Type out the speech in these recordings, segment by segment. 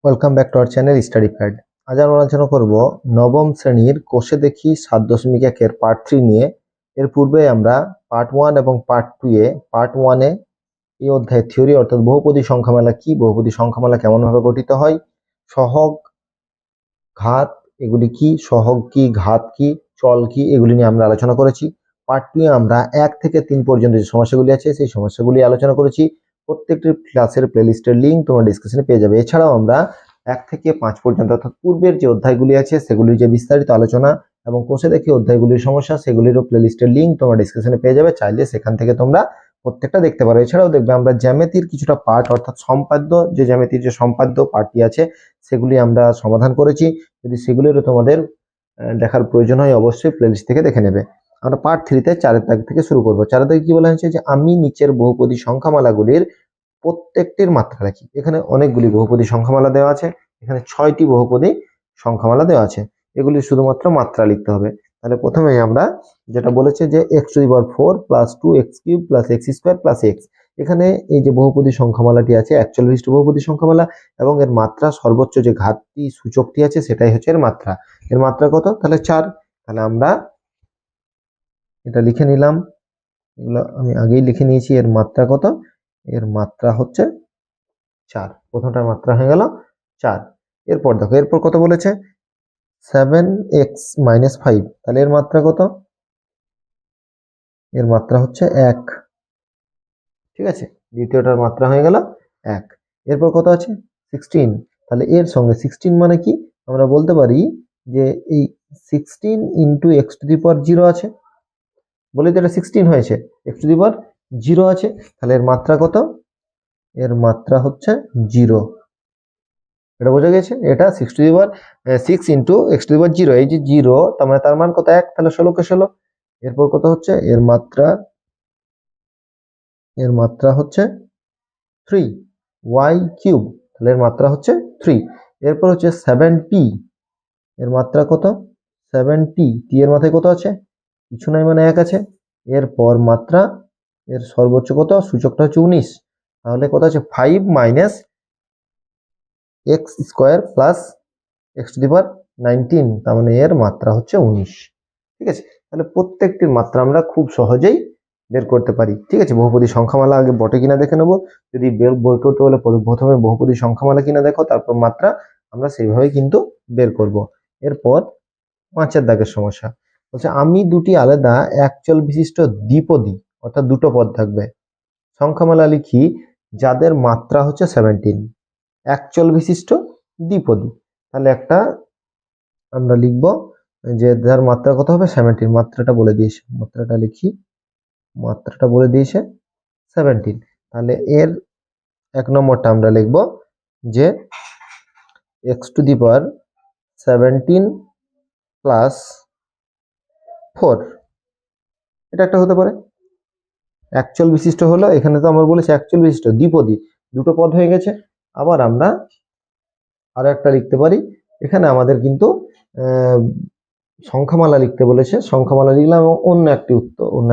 Welcome back to our channel study pad. আজ আমরা আলোচনা করব নবম শ্রেণীর কোষে দেখি 7.1 পার্ট 3 নিয়ে। এর পূর্বে আমরা পার্ট 1 এবং পার্ট 2 এ পার্ট 1 এ এই অধ্যায়ের থিওরি অর্থাৎ বহুপদী সংখ্যামালা কি, বহুপদী সংখ্যামালা কেমন ভাবে গঠিত হয়, সহগ, ঘাত এগুলি কি, সহগ কি, ঘাত কি, চল কি, এগুলি নিয়ে আমরা আলোচনা করেছি। পার্ট 2 এ আমরা 1 থেকে 3 পর্যন্ত যে সমস্যাগুলি আছে সেই সমস্যাগুলি আলোচনা করেছি। প্রত্যেকটি ক্লাসের প্লেলিস্টের লিঙ্ক তোমরা ডিসক্রিপশনে পেয়ে যাবে। এছাড়াও আমরা 1 থেকে 5 পর্যন্ত অর্থাৎ পূর্বের যে অধ্যায়গুলি আছে সেগুলির যে বিস্তারিত আলোচনা এবং কোষে দেখি অধ্যায়গুলির সমস্যা সেগুলিরও প্লেলিস্টের লিঙ্ক তোমরা ডিসক্রিপশনে পেয়ে যাবে, চাইলে সেখান থেকে তোমরা প্রত্যেকটা দেখতে পারো। এছাড়াও দেখবে আমরা জ্যামিতির কিছুটা পার্ট অর্থাৎ সম্পাদ্য যে জ্যামিতির যে সম্পাদ্য পার্টটি আছে সেগুলি আমরা সমাধান করেছি। যদি সেগুলিরও তোমাদের দেখার প্রয়োজন হয় অবশ্যই প্লেলিস্ট থেকে দেখে নেবে। আমরা পার্ট 3 তে 4 দাগ থেকে শুরু করব। 4 দাগে কি বলা হয়েছে যে আমি নিচের বহুপদী সংখ্যামালাগুলির প্রত্যেকটির মাত্রা লিখি। এখানে অনেকগুলি বহুপদী সংখ্যামালা দেওয়া আছে, এখানে 6টি বহুপদী সংখ্যামালা দেওয়া আছে, এগুলি শুধুমাত্র মাত্রা লিখতে হবে। তাহলে প্রথমেই আমরা যেটা বলেছে যে x⁴ plus 2x³ plus x² plus x, এখানে এই যে বহুপদী সংখ্যামালাটি আছে 41টি বহুপদী সংখ্যামালা এবং এর মাত্রা সর্বোচ্চ যে ঘাতটি সূচকটি আছে সেটাই হচ্ছে এর মাত্রা। এর মাত্রা কত? তাহলে 4। তাহলে আমরা এটা লিখে নিলাম, এগুলো আমি আগেই লিখে নিয়েছি। এর মাত্রা কত? এর মাত্রা হচ্ছে 4। প্রথমটার মাত্রা হয়ে গেল 4। এরপর দেখো এরপর কত বলেছে 7x - 5, তাহলে এর মাত্রা কত? এর মাত্রা হচ্ছে 1। ঠিক আছে, দ্বিতীয়টার মাত্রা হয়ে গেল 1। এরপর কত আছে 16, তাহলে এর সঙ্গে 16 মানে কি আমরা বলতে পারি যে এই 16 ইন্টু x⁴ আছে, বলি তো এটা 16 হয়েছে, x⁴ আছে, তাহলে এর মাত্রা কত? এর মাত্রা হচ্ছে 0। এটা বোঝা গেছে, এটা 6 ইন্টু x⁴, এই যে 0 তার মানে তার মান কত? 1, তাহলে 16 কে 16। এরপর কত হচ্ছে এর মাত্রা? এর মাত্রা হচ্ছে 3y³, তাহলে এর মাত্রা হচ্ছে 3। এরপর হচ্ছে 7p, এর মাত্রা কত? 7t, টি এর মাথায় কত আছে? কিছু নাই মানে 1 আছে। এরপর মাত্রা, এর সর্বোচ্চ কত? সূচকটা হচ্ছে 19, তাহলে কত আছে 5 - x² প্লাস x⁴19, তার মানে এর মাত্রা হচ্ছে 19। ঠিক আছে, তাহলে প্রত্যেকটির মাত্রা আমরা খুব সহজেই বের করতে পারি। ঠিক আছে, বহুপদী সংখ্যামালা আগে বটে কিনা দেখে নেব, যদি বের করতে হলে প্রথমে বহুপদী সংখ্যামালা কিনা দেখো, তারপর মাত্রা আমরা সেইভাবেই কিন্তু বের করব। এরপর 5 দাগের সমস্যা বলছে আমি দুটি আলাদা একচল বিশিষ্ট দ্বিপদী অর্থাৎ দুটো পদ থাকবে সংখ্যামালা লিখি যাদের মাত্রা হচ্ছে 17, একচল বিশিষ্ট দ্বিপদী। তাহলে একটা আমরা লিখব যে যার মাত্রা কত হবে 17, মাত্রাটা বলে দিয়েছে, মাত্রাটা লিখি, মাত্রাটা বলে দিয়েছে 17। তাহলে এর 1 নম্বরটা আমরা লিখব যে x⁴17 প্লাস 4, এটা একটা হতে পারে। একচল বিশিষ্ট হলো, এখানে তো আমরা বলেছি একচল বিশিষ্ট দ্বিপদী, দুটো পদ হয়ে গেছে। আবার আমরা আরো একটা লিখতে পারি, এখানে আমাদের কিন্তু সংখ্যামালা লিখতে বলেছে, সংখ্যামালা লিখলাম এবং অন্য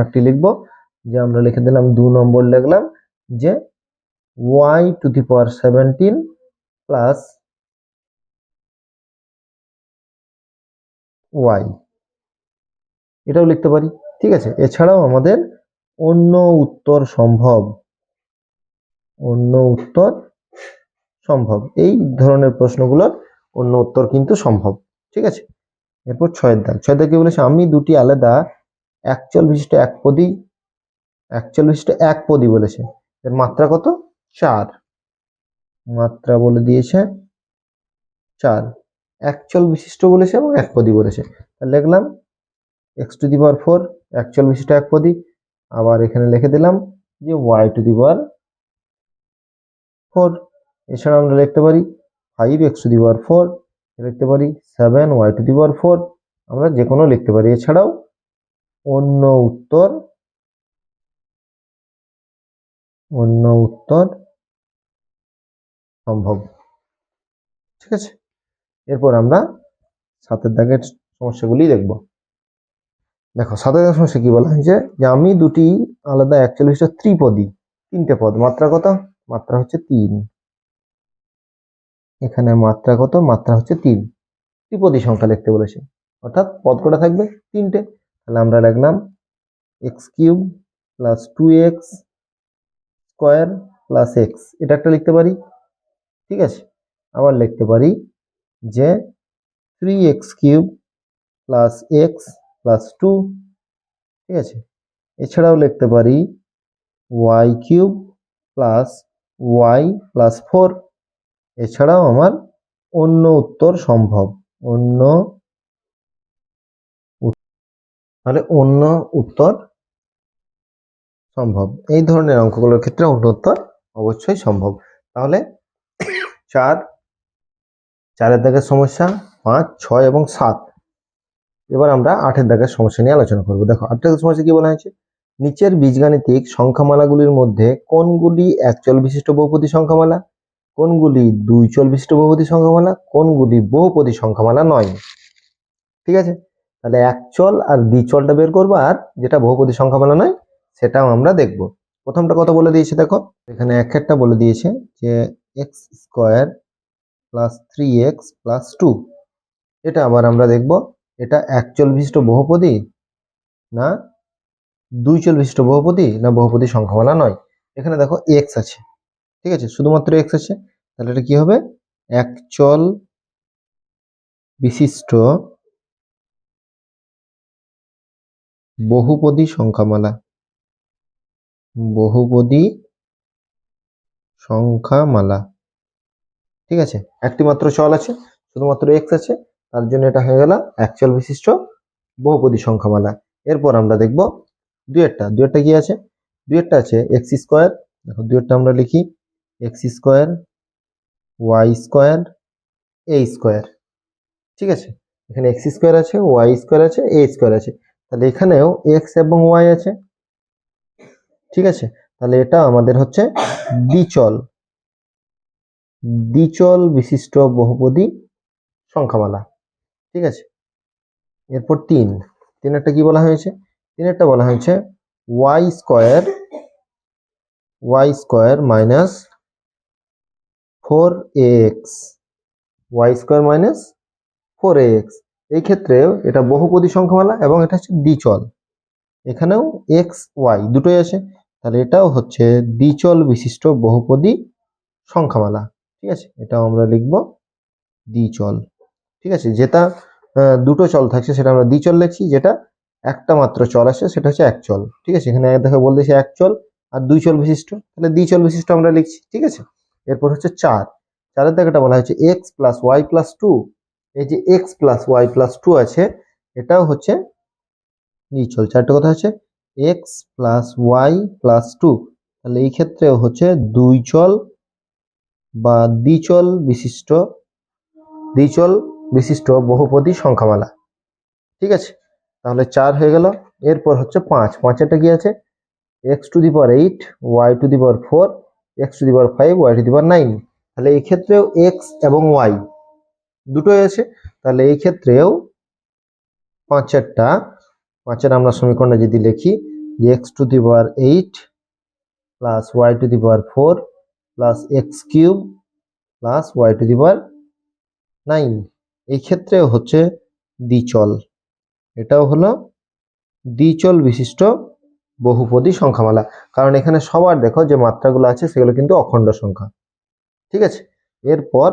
একটি লিখবো, যে আমরা লিখে দিলাম 2 নম্বর লিখলাম যে y⁴17 প্লাস y, এটাও লিখতে পারি। ঠিক আছে, এছাড়াও আমাদের অন্য উত্তর সম্ভব, এই ধরনের প্রশ্নগুলোর অন্য উত্তর কিন্তু সম্ভব। ঠিক আছে, এরপর 6 দাগ। 6 দাগ কি বলেছে আমি দুটি আলাদা একচল বিশিষ্ট একপদী বলেছে, এর মাত্রা কত? 4, মাত্রা বলে দিয়েছে 4, একচল বিশিষ্ট বলেছে এবং একপদী বলেছে। তাহলে লিখলাম x⁴ একচল বিশিষ্ট একপদী, আবার এখানে লিখে দিলাম যে y⁴। এছাড়া আমরা লিখতে পারি 5x⁴, লিখতে পারি 7y⁴, আমরা যে কোনো লিখতে পারি। এছাড়াও অন্য উত্তর সম্ভব। ঠিক আছে, এরপর আমরা 7 দাগের সমস্যাগুলি দেখব। দেখো 7 দাগের সমস্যা কি বলা হয়েছে যে আমি দুটি আলাদা একচল বিশিষ্ট ত্রিপদী, 3টে পদ, মাত্রা কত? মাত্রা হচ্ছে 3। এখানে মাত্রা কত? মাত্রা হচ্ছে 3। ত্রিপদী সংখ্যা লিখতে বলেছে, অর্থাৎ পদ কটা থাকবে? 3টে। তাহলে আমরা লিখলাম x³ plus 2x square plus x, এটা একটা লিখতে পারি। ঠিক আছে, আবার লিখতে পারি যে 3x³ প্লাস x প্লাস 2। ঠিক আছে, এছাড়াও লিখতে পারি y³ প্লাস y প্লাস 4। এছাড়াও আমার অন্য উত্তর সম্ভব, তাহলে অন্য উত্তর সম্ভব। এই ধরনের অঙ্কগুলোর ক্ষেত্রে অন্য উত্তর অবশ্যই সম্ভব। তাহলে 4 দাগের সমস্যা, 5, 6 এবং 7। এবার আমরা 8 দাগের সমস্যা নিয়ে আলোচনা করব। দেখো 8 দাগের সমস্যা কি বলা হয়েছে? নিচের বীজগাণিতিক সংখ্যামালাগুলির মধ্যে কোনগুলি এক চল বিশিষ্ট বহুপদী সংখ্যামালা, কোনগুলি দুই চল বিশিষ্ট বহুপদী সংখ্যামালা, কোনগুলি বহুপদী সংখ্যামালা নয়। ঠিক আছে, তাহলে এক চল আর দ্বিচলটা বের করবো, আর যেটা বহুপদী সংখ্যামালা নয় সেটাও আমরা দেখব। প্রথমটা কত বলে দিয়েছে দেখো, এখানে একটা বলে দিয়েছে যে x² প্লাস 3x প্লাস 2। এটা আবার আমরা দেখব এটা এক চল বিশিষ্ট বহুপদী না দুই চল বিশিষ্ট বহুপদী না বহুপদী সংখ্যামালা নয়। এখানে দেখো x আছে, ঠিক আছে, শুধুমাত্র x আছে, তাহলে এটা কি হবে? এক চল বিশিষ্ট বহুপদী সংখ্যামালা, বহুপদী সংখ্যামালা। ঠিক আছে, একটি মাত্র চল আছে, শুধুমাত্র x আছে, তার জন্য এটা হয়ে গেল এক চল বিশিষ্ট বহুপদী সংখ্যামালা। এরপর আমরা দেখব দুইয়েরটা কি আছে? দুইয়েরটা আছে x²। দেখো দুইয়েরটা আমরা লিখি x² y² a²। ঠিক আছে, এখানে x² আছে, y² আছে, a² আছে, তাহলে এখানেও x এবং y আছে। ঠিক আছে, তাহলে এটা আমাদের হচ্ছে দ্বিচল বিশিষ্ট বহুপদী সংখ্যামালা। ঠিক আছে, এরপর তিনেরটা কি বলা হয়েছে? তিনেরটা বলা হয়েছে y² minus 4ax, y² minus 4ax। এই ক্ষেত্রেও এটা বহুপদী সংখ্যামালা এবং এটা হচ্ছে দ্বিচল, এখানেও x y দুটোই আছে, তাহলে এটাও হচ্ছে দ্বিচল বিশিষ্ট বহুপদী সংখ্যামালা। ঠিক আছে, এটাও আমরা লিখব দ্বিচল। ঠিক আছে, যেটা দুটো চল থাকছে সেটা আমরা দ্বিচল লিখছি, যেটা একটা মাত্র চল আসে সেটা হচ্ছে এক চল। ঠিক আছে, এখানে দেখো বলতেছে এক চল আর দুই চল বিশিষ্ট, তাহলে দ্বিচল বিশিষ্ট আমরা লিখছি। ঠিক আছে, এরপর হচ্ছে 4 জায়গাটা বলা হয়েছে x প্লাস ওয়াই প্লাস 2। এই যে x প্লাস ওয়াই প্লাস 2 আছে, এটাও হচ্ছে দ্বিচল। 4টা কথা হচ্ছে x প্লাস ওয়াই প্লাস 2, তাহলে এই ক্ষেত্রেও হচ্ছে দুই চল বা দ্বিচল বিশিষ্ট বহুপদী সংখ্যামালা। ঠিক আছে, তাহলে 4 হয়ে গেল। এরপর হচ্ছে 5। 5এরটা কি আছে? x⁸, y⁴, x⁵, y⁵। তাহলে এই ক্ষেত্রেও x এবং y দুটোই আছে, তাহলে এই ক্ষেত্রেও 5এর আমরা সমীকরণটা যদি লিখি যে x⁸ plus y⁴ plus x³ plus y⁹। এই ক্ষেত্রেও হচ্ছে দ্বিচল, এটাও হলো দ্বিচল বিশিষ্ট বহুপদী সংখ্যামালা, কারণ এখানে সবার দেখো যে মাত্রাগুলো আছে সেগুলো কিন্তু অখণ্ড সংখ্যা। ঠিক আছে, এরপর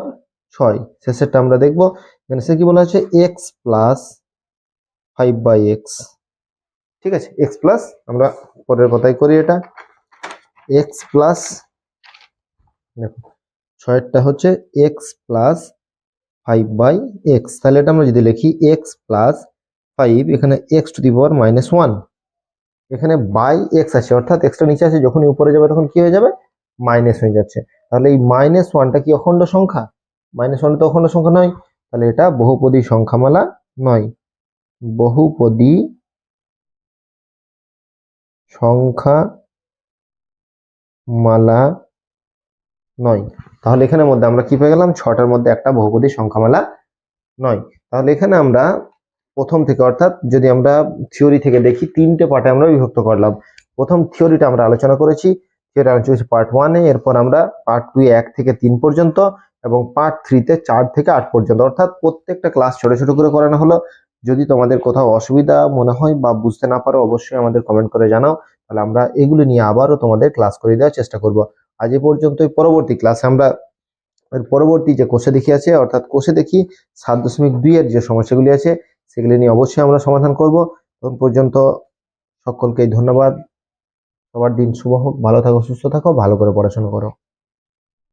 6 শেষেরটা আমরা দেখবো। এখানে সে কি বলা আছে? x plus 5/x। ঠিক আছে, x প্লাস, আমরা পরের কথাই করি, এটা x প্লাস, দেখো 6এরটা হচ্ছে x প্লাস 5/x। তাহলে এটা আমরা যদি লিখি x প্লাস 5, এখানে x⁻⁻1, এখানে বাই এক্স আছে, অর্থাৎ এক্সটা নিচে আছে, যখন উপরে যাবে তখন কি হয়ে যাবে? মাইনাস হয়ে যাচ্ছে। তাহলে এই -1টা কি অখণ্ড সংখ্যা? -1 তো অখণ্ড সংখ্যা নয়, তাহলে এটা বহুপদী সংখ্যামালা নয়, বহুপদী সংখ্যামালা নয়। তাহলে এখানের মধ্যে আমরা কি পেয়ে গেলাম? 6টার মধ্যে একটা বহুপদী সংখ্যামালা নয়। তাহলে এখানে আমরা প্রথম থেকে, অর্থাৎ যদি আমরা থিওরি থেকে দেখি, 3টে পার্টে আমরা বিভক্ত করলাম। প্রথম থিওরিটা আমরা আলোচনা করেছি, পার্ট 1-এ, এরপর আমরা পার্ট 2 1 থেকে 3 পর্যন্ত, এবং পার্ট 3-তে 4 থেকে 8 পর্যন্ত, অর্থাৎ প্রত্যেকটা ক্লাস ছোট ছোট করে করানো হলো। যদি তোমাদের কোথাও অসুবিধা মনে হয় বা বুঝতে না পারো, অবশ্যই আমাদের কমেন্ট করে জানাও, তাহলে আমরা এগুলো নিয়ে আবারও তোমাদের ক্লাস করে দেওয়ার চেষ্টা করব। আজ এ পর্যন্তই। পরবর্তী ক্লাসে আমরা এর পরবর্তী যে কোষে দেখি আছে, অর্থাৎ কোষে দেখি 7.2 এর যে সমস্যাগুলি আছে সেগুলি নিয়ে অবশ্যই আমরা সমাধান করব। তখন পর্যন্ত সকলকে ধন্যবাদ। সবার দিন শুভ হোক, ভালো থাকো, সুস্থ থাকো, ভালো করে পড়াশোনা করো।